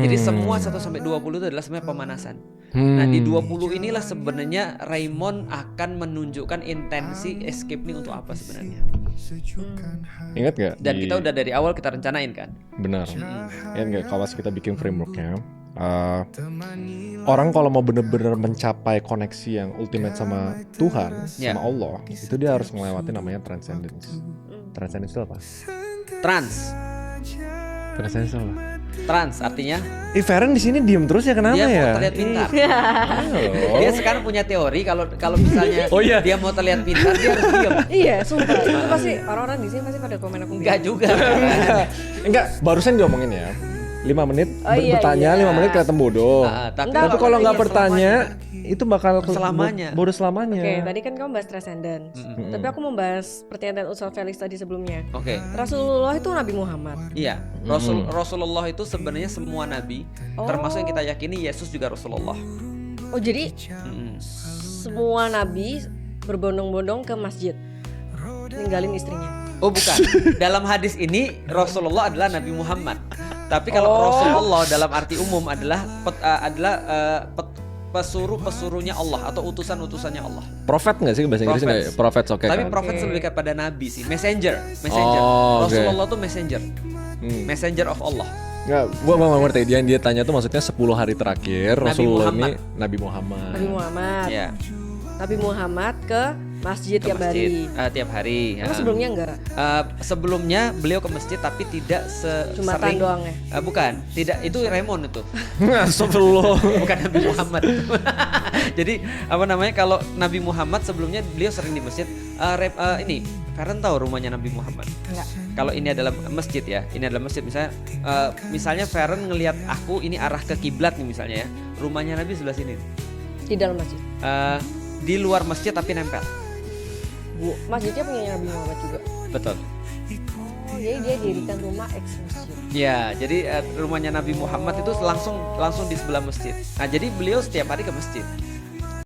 Jadi semua 1 sampai 20 itu adalah sebenarnya pemanasan. Nah di 20 inilah sebenarnya Raymond akan menunjukkan intensi escape ini untuk apa sebenarnya. Ingat gak? Dan kita udah dari awal kita rencanain kan. Benar. Ingat gak kalau kita bikin frameworknya, orang kalau mau bener-bener mencapai koneksi yang ultimate sama Tuhan, sama Allah, itu dia harus ngelewatin namanya transcendence. Transcendence itu apa? Transcendence itu apa? Trans artinya Feren di sini diem terus ya, kenapa dia ya? mau terlihat pintar. Dia sekarang punya teori kalau misalnya dia mau terlihat pintar dia harus diem. Iya, sumpah. Itu pasti orang-orang di sini pasti pada komen aku. Enggak juga. Enggak, barusan diomongin ya. 5 menit bertanya, 5 menit kelihatan bodoh. Tapi kalau nggak bertanya, itu bakal selamanya. Bodoh selamanya. Oke, tadi kan kamu bahas transcendence. Tapi aku membahas pernyataan Ustaz Felix tadi sebelumnya. Oke. Rasulullah itu Nabi Muhammad. Iya, Rasulullah itu sebenarnya semua nabi, termasuk yang kita yakini Yesus juga Rasulullah. Oh, jadi semua nabi berbondong-bondong ke masjid ninggalin istrinya. Oh bukan, dalam hadis ini Rasulullah adalah Nabi Muhammad. Tapi kalau Rasulullah dalam arti umum adalah pesuruh-pesuruhnya Allah atau utusan-utusannya Allah. Prophet nggak sih bahasa Inggrisnya? Prophet, oke. Tapi kan? prophet lebih kepada nabi sih, messenger. Rasulullah tuh messenger of Allah. Nggak, gua nggak ngerti. Dia tanya tuh maksudnya 10 hari terakhir Rasulullah ini Nabi Muhammad. Ya. Nabi Muhammad ke masjid tiap hari. Tiap hari. Emang sebelumnya enggak? Sebelumnya beliau ke masjid tapi tidak Jumatan sering. doang ya? Bukan, tidak, itu Raymond itu. Astagfirullah. Bukan Nabi Muhammad. Jadi apa namanya, kalau Nabi Muhammad sebelumnya beliau sering di masjid. Ini Feren tahu rumahnya Nabi Muhammad? Enggak. Kalau ini adalah masjid ya, ini adalah masjid misalnya Feren ngelihat aku ini arah ke kiblat nih misalnya ya, rumahnya Nabi sebelah sini. Di dalam masjid. Di luar masjid tapi nempel. Masjidnya punya Nabi Muhammad juga. Betul. Oh, jadi dia dirikan rumah ex masjid. Ya, jadi rumahnya Nabi Muhammad itu langsung di sebelah masjid. Nah, jadi beliau setiap hari ke masjid.